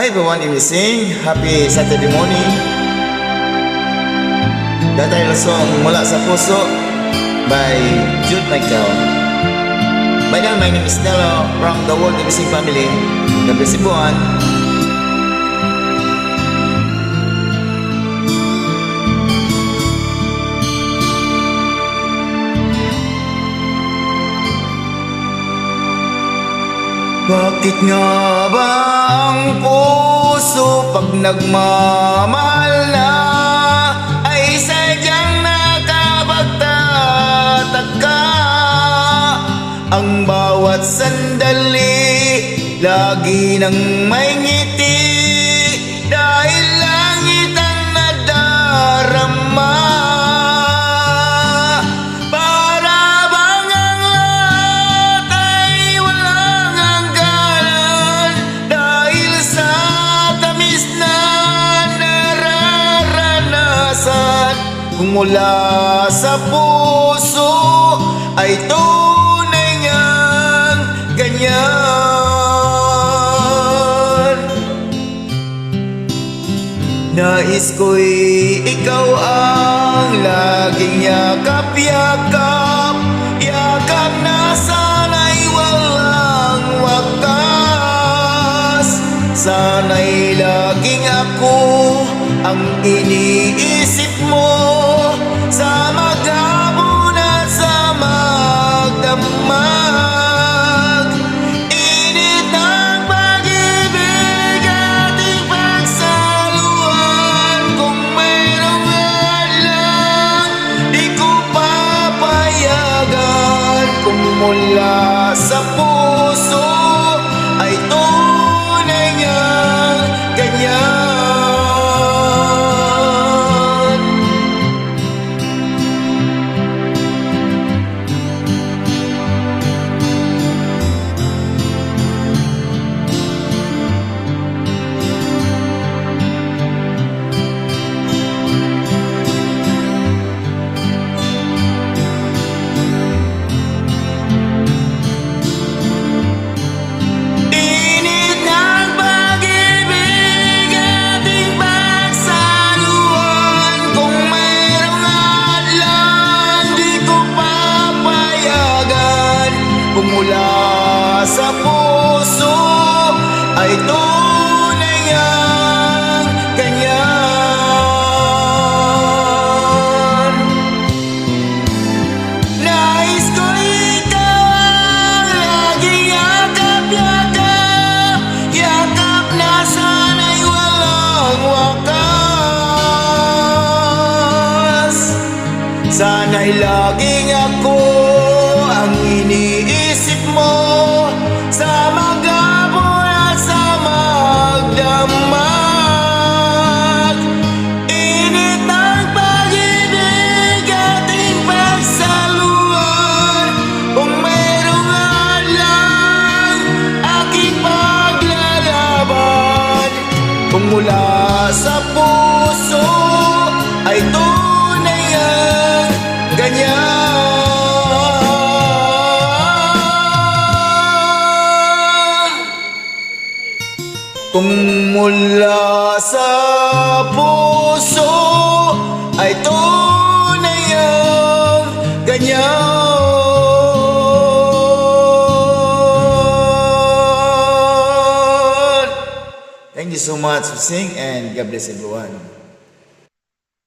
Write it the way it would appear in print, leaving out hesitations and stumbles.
Hi everyone, I'm Sing. Happy Saturday morning. Datay song mula sa puso by Jude Michael. By now, my name is Nello from the World of Sing family. God bless everyone. Bakit nga ba ang puso pag nagmamahal na ay sadyang nakapagtataka? Ang bawat sandali lagi nang may ngiti dahil langit ang nadarama. Kung mula sa puso ay tunay ngang ganyan. Nais ko'y ikaw ang laging yakap-yakap, yakap na sana'y walang wakas. Sana'y laging ako ang iniisip mo sa maghapon at sa magdamag. Init ng pag-ibig ating pagsaluhan. Kung mayroong hadlang, di ko papayagan. Kung mula sa puso ay tunay ngang ganyan. Kung mula sa puso ay tunay ngang ganyan. Nais ko ikaw ang laging yakap-yakap, yakap na sana'y walang wakas. Sana'y laging ako ang iniisip mo sa maghapon at sa magdamag. Init ng pag-ibig ating pagsaluhan. Kung mayroong hadlang, aking paglalaban. Kung mula sa puso ay tunay ang ganyan. Kung mula sa puso ay tunay ang ganyan. Thank you so much for singing and God bless everyone.